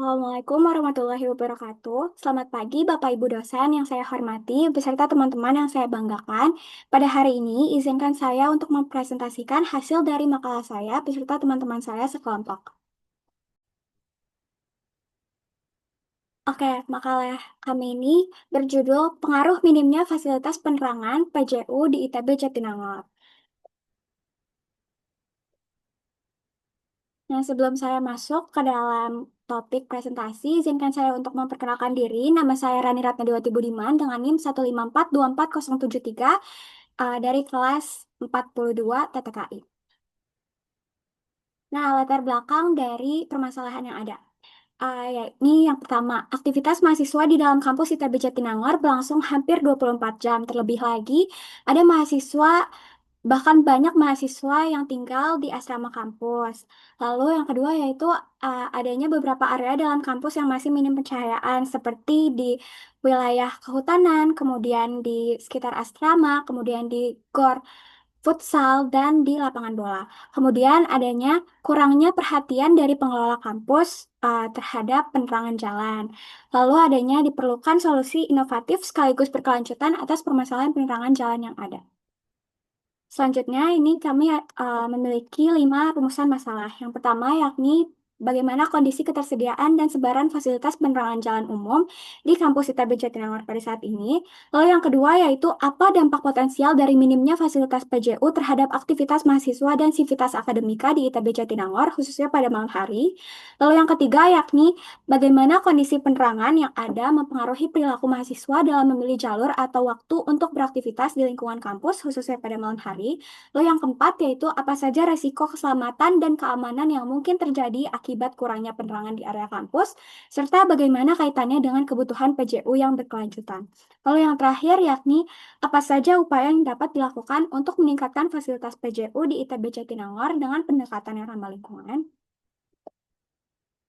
Assalamualaikum warahmatullahi wabarakatuh. Selamat pagi Bapak Ibu dosen yang saya hormati, beserta teman-teman yang saya banggakan. Pada hari ini, izinkan saya untuk mempresentasikan hasil dari makalah saya beserta teman-teman saya sekelompok. Oke, makalah kami ini berjudul Pengaruh Minimnya Fasilitas Penerangan PJU di ITB Jatinangor. Nah, sebelum saya masuk ke dalam topik presentasi, izinkan saya untuk memperkenalkan diri. Nama saya Rani Ratnadiwati Budiman dengan NIM 1542473 dari kelas 42 TTKI. Nah, latar belakang dari permasalahan yang ada. Yakni yang pertama, aktivitas mahasiswa di dalam kampus ITB Jatinangor berlangsung hampir 24 jam. Terlebih lagi, ada mahasiswa bahkan banyak mahasiswa yang tinggal di asrama kampus. Lalu yang kedua yaitu adanya beberapa area dalam kampus yang masih minim pencahayaan seperti di wilayah kehutanan, kemudian di sekitar asrama, kemudian di gor futsal, dan di lapangan bola. Kemudian adanya kurangnya perhatian dari pengelola kampus terhadap penerangan jalan. Lalu adanya diperlukan solusi inovatif sekaligus berkelanjutan atas permasalahan penerangan jalan yang ada. Selanjutnya, ini kami memiliki 5 rumusan masalah. Yang pertama, yakni bagaimana kondisi ketersediaan dan sebaran fasilitas penerangan jalan umum di kampus ITB Jatinangor pada saat ini. Lalu yang kedua, yaitu apa dampak potensial dari minimnya fasilitas PJU terhadap aktivitas mahasiswa dan sivitas akademika di ITB Jatinangor, khususnya pada malam hari. Lalu yang ketiga, yakni bagaimana kondisi penerangan yang ada mempengaruhi perilaku mahasiswa dalam memilih jalur atau waktu untuk beraktivitas di lingkungan kampus, khususnya pada malam hari. Lalu yang keempat yaitu apa saja resiko keselamatan dan keamanan yang mungkin terjadi akibat kurangnya penerangan di area kampus, serta bagaimana kaitannya dengan kebutuhan PJU yang berkelanjutan. Lalu yang terakhir yakni apa saja upaya yang dapat dilakukan untuk meningkatkan fasilitas PJU di ITB Jatinangor dengan pendekatan yang ramah lingkungan.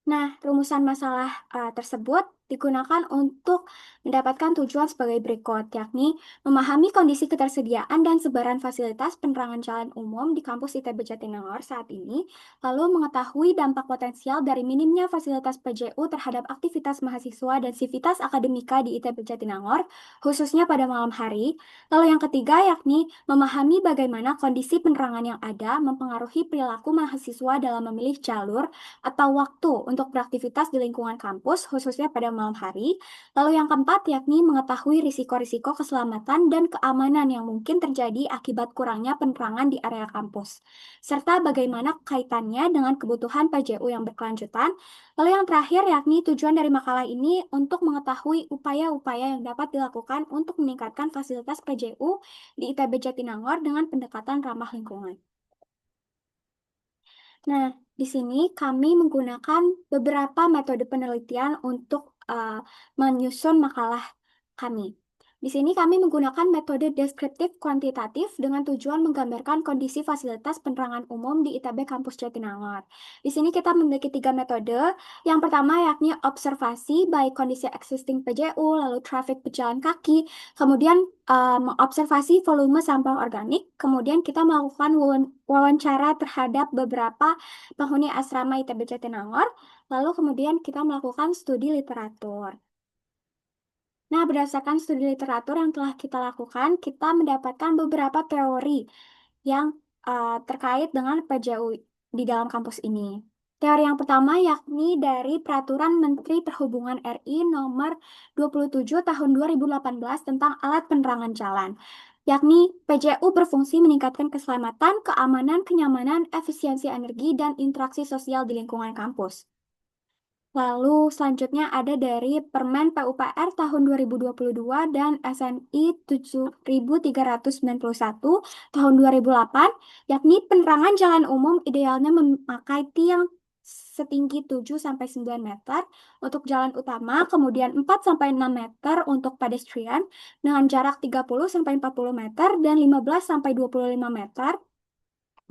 Nah, rumusan masalah tersebut digunakan untuk mendapatkan tujuan sebagai berikut, yakni memahami kondisi ketersediaan dan sebaran fasilitas penerangan jalan umum di kampus ITB Jatinangor saat ini, lalu mengetahui dampak potensial dari minimnya fasilitas PJU terhadap aktivitas mahasiswa dan sivitas akademika di ITB Jatinangor, khususnya pada malam hari. Lalu yang ketiga, yakni memahami bagaimana kondisi penerangan yang ada mempengaruhi perilaku mahasiswa dalam memilih jalur atau waktu untuk beraktivitas di lingkungan kampus, khususnya pada malam hari. Lalu yang keempat, yakni mengetahui risiko-risiko keselamatan dan keamanan yang mungkin terjadi akibat kurangnya penerangan di area kampus, serta bagaimana kaitannya dengan kebutuhan PJU yang berkelanjutan. Lalu yang terakhir, yakni tujuan dari makalah ini untuk mengetahui upaya-upaya yang dapat dilakukan untuk meningkatkan fasilitas PJU di ITB Jatinangor dengan pendekatan ramah lingkungan. Nah, di sini kami menggunakan beberapa metode penelitian untuk menyusun makalah kami. Di sini kami menggunakan metode deskriptif kuantitatif dengan tujuan menggambarkan kondisi fasilitas penerangan umum di ITB Kampus Jatinangor. Di sini kita memiliki 3 metode. Yang pertama yakni observasi baik kondisi existing PJU, lalu traffic pejalan kaki, kemudian mengobservasi volume sampah organik, kemudian kita melakukan wawancara terhadap beberapa penghuni asrama ITB Jatinangor, lalu kemudian kita melakukan studi literatur. Nah, berdasarkan studi literatur yang telah kita lakukan, kita mendapatkan beberapa teori yang terkait dengan PJU di dalam kampus ini. Teori yang pertama yakni dari Peraturan Menteri Perhubungan RI nomor 27 tahun 2018 tentang alat penerangan jalan, yakni PJU berfungsi meningkatkan keselamatan, keamanan, kenyamanan, efisiensi energi, dan interaksi sosial di lingkungan kampus. Lalu selanjutnya ada dari Permen PUPR tahun 2022 dan SNI 7391 tahun 2008, yakni penerangan jalan umum idealnya memakai tiang setinggi 7-9 meter untuk jalan utama, kemudian 4-6 meter untuk pedestrian dengan jarak 30-40 meter dan 15-25 meter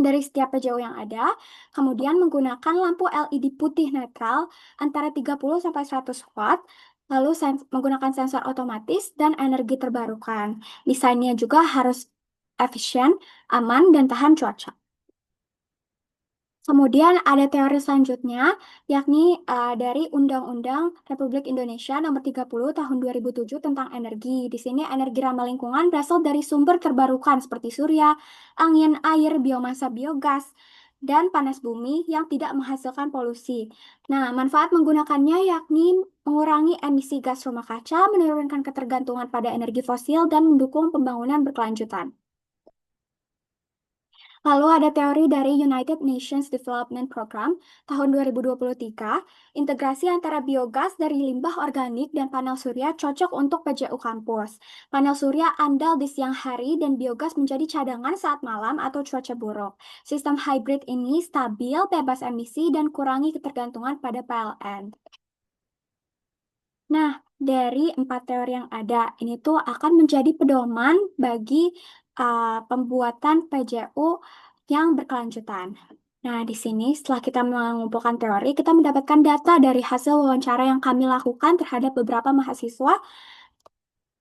dari setiap PJU yang ada, kemudian menggunakan lampu LED putih netral antara 30-100 watt, lalu menggunakan sensor otomatis dan energi terbarukan. Desainnya juga harus efisien, aman, dan tahan cuaca. Kemudian ada teori selanjutnya, yakni dari Undang-Undang Republik Indonesia Nomor 30 Tahun 2007 tentang energi. Di sini energi ramah lingkungan berasal dari sumber terbarukan seperti surya, angin, air, biomasa, biogas, dan panas bumi yang tidak menghasilkan polusi. Nah, manfaat menggunakannya yakni mengurangi emisi gas rumah kaca, menurunkan ketergantungan pada energi fosil, dan mendukung pembangunan berkelanjutan. Lalu ada teori dari United Nations Development Program tahun 2023, integrasi antara biogas dari limbah organik dan panel surya cocok untuk PJU kampus. Panel surya andal di siang hari dan biogas menjadi cadangan saat malam atau cuaca buruk. Sistem hybrid ini stabil, bebas emisi, dan kurangi ketergantungan pada PLN. Nah, dari empat teori yang ada, ini tuh akan menjadi pedoman bagi pembuatan PJU yang berkelanjutan. Nah, di sini setelah kita mengumpulkan teori, kita mendapatkan data dari hasil wawancara yang kami lakukan terhadap beberapa mahasiswa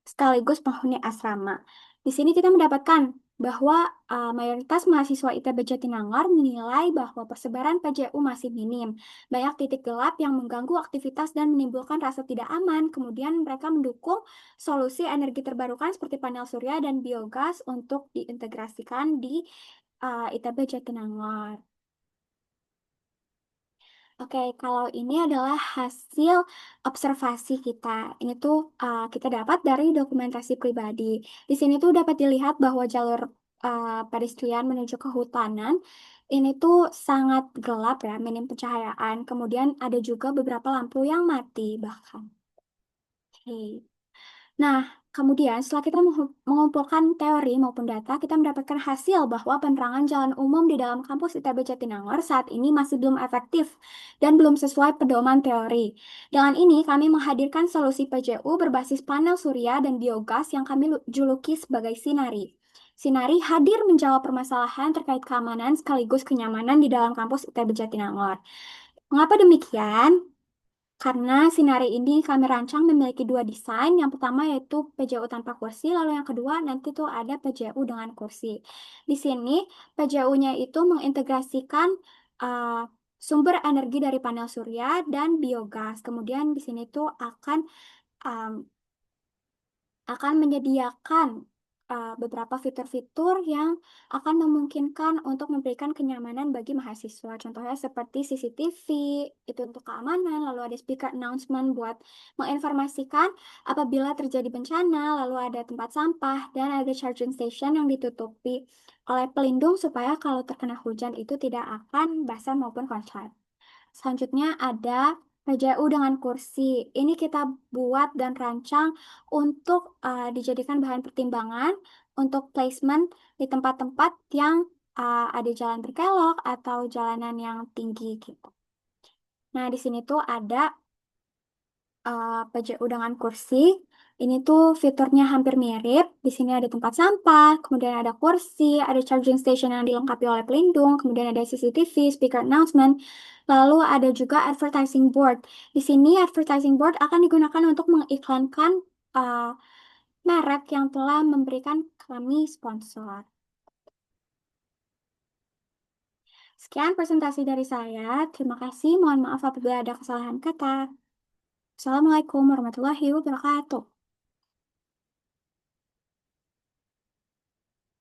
sekaligus penghuni asrama. Di sini kita mendapatkan bahwa mayoritas mahasiswa ITB Jatinangor menilai bahwa persebaran PJU masih minim. Banyak titik gelap yang mengganggu aktivitas dan menimbulkan rasa tidak aman. Kemudian mereka mendukung solusi energi terbarukan seperti panel surya dan biogas untuk diintegrasikan di ITB Jatinangor. Oke, kalau ini adalah hasil observasi kita. Ini tuh kita dapat dari dokumentasi pribadi. Di sini tuh dapat dilihat bahwa jalur pedestrian menuju kehutanan ini tuh sangat gelap ya, minim pencahayaan. Kemudian ada juga beberapa lampu yang mati bahkan. Oke. Nah, kemudian setelah kita mengumpulkan teori maupun data, kita mendapatkan hasil bahwa penerangan jalan umum di dalam kampus ITB Jatinangor saat ini masih belum efektif dan belum sesuai pedoman teori. Dengan ini, kami menghadirkan solusi PJU berbasis panel surya dan biogas yang kami juluki sebagai Sinari. Sinari hadir menjawab permasalahan terkait keamanan sekaligus kenyamanan di dalam kampus ITB Jatinangor. Mengapa demikian? Karena Sinari ini kami rancang memiliki dua desain. Yang pertama yaitu PJU tanpa kursi, lalu yang kedua nanti tuh ada PJU dengan kursi. Di sini PJU-nya itu mengintegrasikan uh, sumber energi dari panel surya dan biogas. Kemudian di sini tuh um, akan menyediakan beberapa fitur-fitur yang akan memungkinkan untuk memberikan kenyamanan bagi mahasiswa. Contohnya seperti CCTV, itu untuk keamanan, lalu ada speaker announcement buat menginformasikan apabila terjadi bencana, lalu ada tempat sampah, dan ada charging station yang ditutupi oleh pelindung supaya kalau terkena hujan itu tidak akan basah maupun konslet. Selanjutnya ada PJU dengan kursi. Ini kita buat dan rancang untuk dijadikan bahan pertimbangan untuk placement di tempat-tempat yang ada jalan berkelok atau jalanan yang tinggi gitu. Nah, di sini tuh ada PJU dengan kursi. Ini tuh fiturnya hampir mirip. Di sini ada tempat sampah, kemudian ada kursi, ada charging station yang dilengkapi oleh pelindung, kemudian ada CCTV, speaker announcement, lalu ada juga advertising board. Di sini advertising board akan digunakan untuk mengiklankan uh, merek yang telah memberikan kami sponsor. Sekian presentasi dari saya. Terima kasih. Mohon maaf apabila ada kesalahan kata. Assalamualaikum warahmatullahi wabarakatuh.